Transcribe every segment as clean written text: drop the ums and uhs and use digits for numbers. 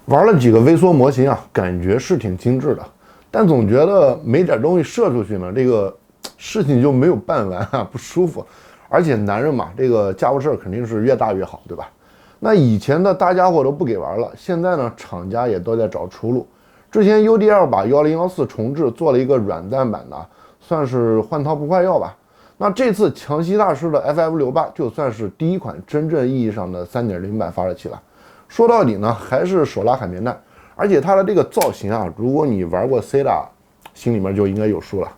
玩了几个微缩模型啊，感觉是挺精致的，但总觉得没点东西射出去呢，这个事情就没有办完啊，不舒服。而且男人嘛，这个家务事肯定是越大越好，对吧？那以前的大家伙都不给玩了，现在呢，厂家也都在找出路。之前 UDL 把1014重置做了一个软蛋版的，算是换汤不换药吧。那这次强袭大师的 FF68就算是第一款真正意义上的 3.0 版发射器了。说到底呢，还是手拉海绵弹，而且它的这个造型啊，如果你玩过 CEDA， 心里面就应该有数了。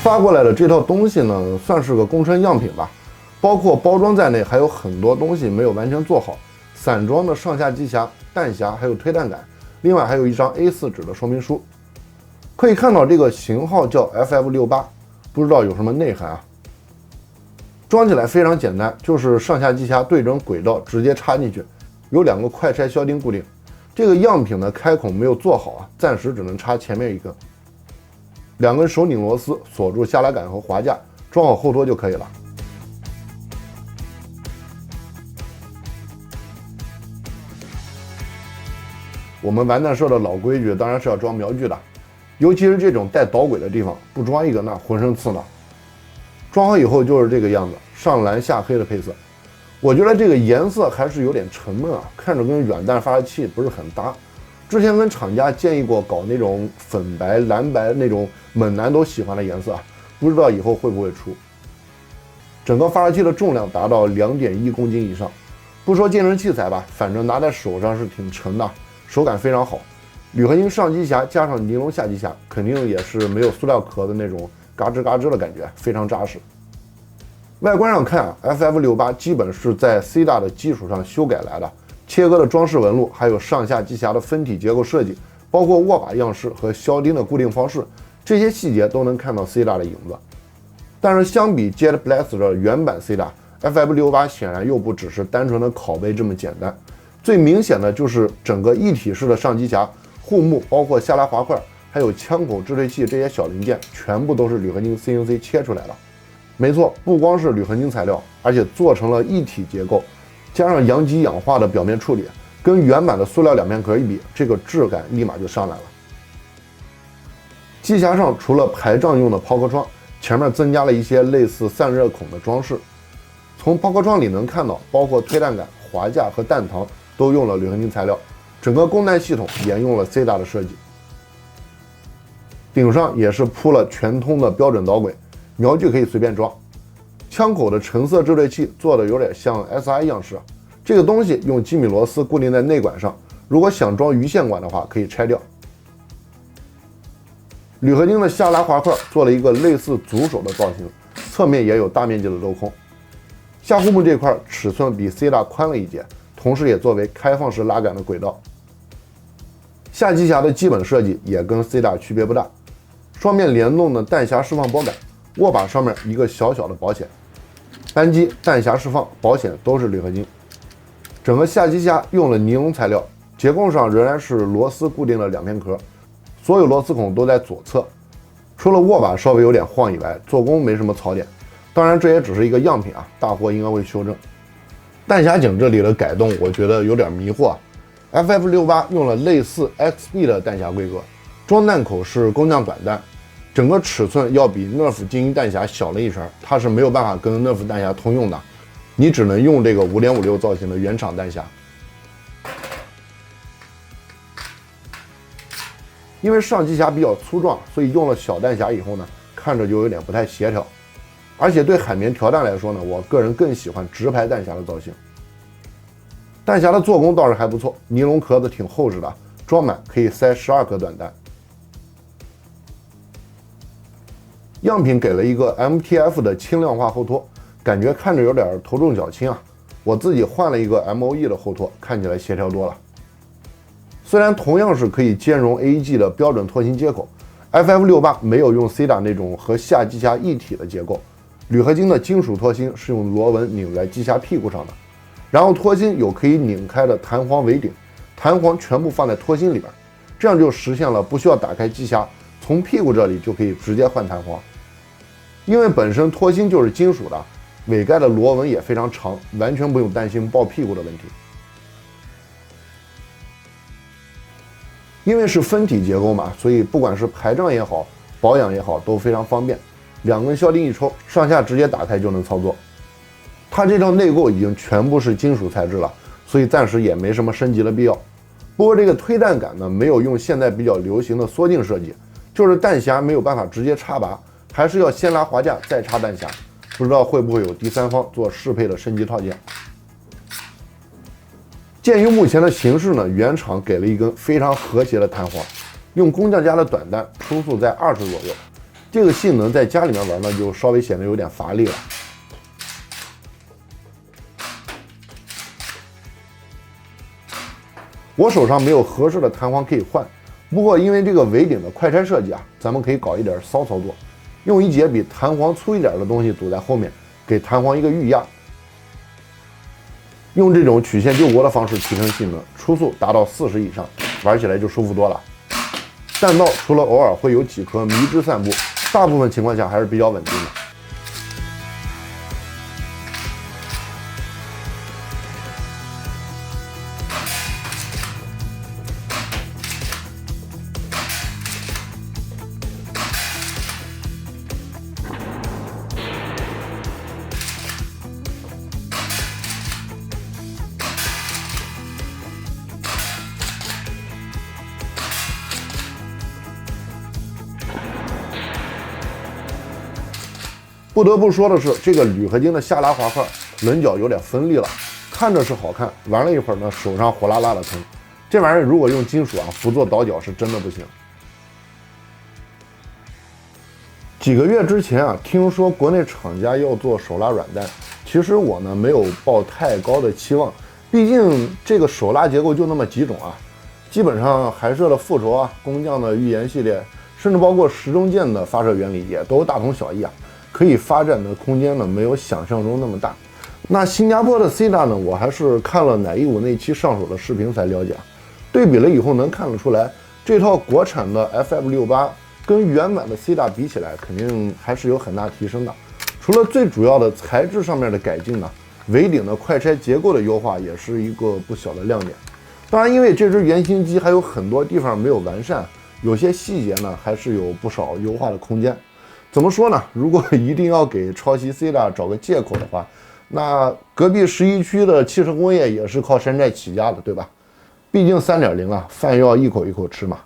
发过来的这套东西呢，算是个工程样品吧，包括包装在内，还有很多东西没有完全做好。散装的上下机匣、弹匣还有推弹杆，另外还有一张 A4 纸的说明书。可以看到这个型号叫 FF68， 不知道有什么内涵啊。装起来非常简单，就是上下机匣对准轨道直接插进去，有2个快拆销钉固定。这个样品的开孔没有做好啊，暂时只能插前面一根。2根手拧螺丝锁住下拉杆和滑架，装好后托就可以了。我们完蛋社的老规矩当然是要装瞄具的，尤其是这种带导轨的地方，不装一个那浑身刺挠。装好以后就是这个样子，上蓝下黑的配色。我觉得这个颜色还是有点沉闷啊，看着跟软弹发射器不是很搭。之前跟厂家建议过搞那种粉白、蓝白那种猛男都喜欢的颜色啊，不知道以后会不会出。整个发射器的重量达到2.1公斤以上，不说健身器材吧，反正拿在手上是挺沉的，手感非常好。铝合金上机匣加上尼龙下机匣，肯定也是没有塑料壳的那种嘎吱嘎吱的感觉，非常扎实。外观上看啊 ，FF68 基本是在 CEDA 的基础上修改来的。切割的装饰纹路，还有上下机匣的分体结构设计，包括握把样式和销钉的固定方式，这些细节都能看到 CEDA 的影子。但是相比 Jet Blaster 的原版 CEDA，FF68 显然又不只是单纯的拷贝这么简单。最明显的就是整个一体式的上机匣、护木，包括下拉滑块，还有枪口制推器这些小零件，全部都是铝合金 CNC 切出来的。没错，不光是铝合金材料，而且做成了一体结构。加上阳极氧化的表面处理，跟原版的塑料两面壳一比，这个质感立马就上来了。机匣上除了排障用的抛壳窗，前面增加了一些类似散热孔的装饰。从抛壳窗里能看到，包括推弹杆、滑架和弹膛都用了铝合金材料，整个供弹系统沿用了 CEDA 的设计。顶上也是铺了全通的标准导轨，瞄具可以随便装。枪口的橙色制对器做的有点像 SI 样式，这个东西用机米螺丝固定在内管上，如果想装鱼线管的话可以拆掉。铝合金的下拉滑块做了一个类似足手的造型，侧面也有大面积的镂空。下护木这块尺寸比 CEDA 宽了一截，同时也作为开放式拉杆的轨道。下机匣的基本设计也跟 CEDA 区别不大，双面联动的弹匣释放拨杆，握把上面一个小小的保险。扳机、弹匣释放、保险都是铝合金，整个下机匣用了尼龙材料，结构上仍然是螺丝固定了2片壳，所有螺丝孔都在左侧，除了握把稍微有点晃以外，做工没什么槽点。当然这也只是一个样品啊，大货应该会修正。弹匣颈这里的改动我觉得有点迷惑啊。FF68 用了类似 XB 的弹匣规格，装弹口是工匠管弹。整个尺寸要比 Nerf 精英弹匣小了一圈，它是没有办法跟 Nerf 弹匣通用的，你只能用这个5.56造型的原厂弹匣。因为上机匣比较粗壮，所以用了小弹匣以后呢，看着就有点不太协调。而且对海绵调弹来说呢，我个人更喜欢直排弹匣的造型。弹匣的做工倒是还不错，尼龙壳子挺厚实的，装满可以塞12颗短弹。样品给了一个 MTF 的轻量化后托，感觉看着有点头重脚轻啊。我自己换了一个 MOE 的后托，看起来协调多了。虽然同样是可以兼容 AEG 的标准拖芯接口， FF68 没有用 CEDA 那种和下机匣一体的结构，铝合金的金属拖芯是用螺纹拧在机匣屁股上的，然后拖芯有可以拧开的弹簧尾顶，弹簧全部放在拖芯里边，这样就实现了不需要打开机匣，从屁股这里就可以直接换弹簧。因为本身脱芯就是金属的，尾盖的螺纹也非常长，完全不用担心爆屁股的问题。因为是分体结构嘛，所以不管是排障也好，保养也好都非常方便。2根销钉一抽，上下直接打开就能操作。它这套内构已经全部是金属材质了，所以暂时也没什么升级的必要。不过这个推弹杆呢，没有用现在比较流行的缩径设计，就是弹匣没有办法直接插拔，还是要先拉滑架再插弹匣。不知道会不会有第三方做适配的升级套件。鉴于目前的形势呢，原厂给了一根非常和谐的弹簧，用工匠家的短单，初速在20左右。这个性能在家里面玩呢，就稍微显得有点乏力了。我手上没有合适的弹簧可以换，不过因为这个尾顶的快拆设计啊，咱们可以搞一点骚操作，用一节比弹簧粗一点的东西堵在后面，给弹簧一个预压。用这种曲线救国的方式提升性能，初速达到40以上，玩起来就舒服多了。弹道除了偶尔会有几颗迷之散布，大部分情况下还是比较稳定的。不得不说的是，这个铝合金的下拉滑块棱角有点分立了，看着是好看，玩了一会儿呢，手上火辣辣的疼。这玩意儿如果用金属啊辅助倒角是真的不行。几个月之前啊，听说国内厂家要做手拉软弹，其实我呢没有抱太高的期望，毕竟这个手拉结构就那么几种啊，基本上韩社的复仇啊、工匠的预言系列，甚至包括时钟剑的发射原理也都大同小异啊。可以发展的空间呢，没有想象中那么大。那新加坡的 CEDA 呢，我还是看了乃义武那期上手的视频才了解，对比了以后能看得出来，这套国产的 FF68跟原版的 CEDA 比起来，肯定还是有很大提升的。除了最主要的材质上面的改进呢，尾顶的快拆结构的优化也是一个不小的亮点。当然，因为这只原型机还有很多地方没有完善，有些细节呢还是有不少优化的空间。怎么说呢？如果一定要给抄袭 CEDA 找个借口的话，那隔壁11区的汽车工业也是靠山寨起家的，对吧？毕竟3.0啊，饭要一口一口吃嘛。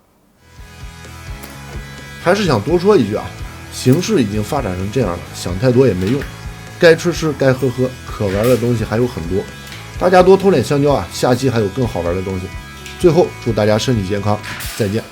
还是想多说一句啊，形势已经发展成这样了，想太多也没用，该吃吃，该喝喝，可玩的东西还有很多，大家多偷点香蕉啊，下期还有更好玩的东西。最后祝大家身体健康，再见。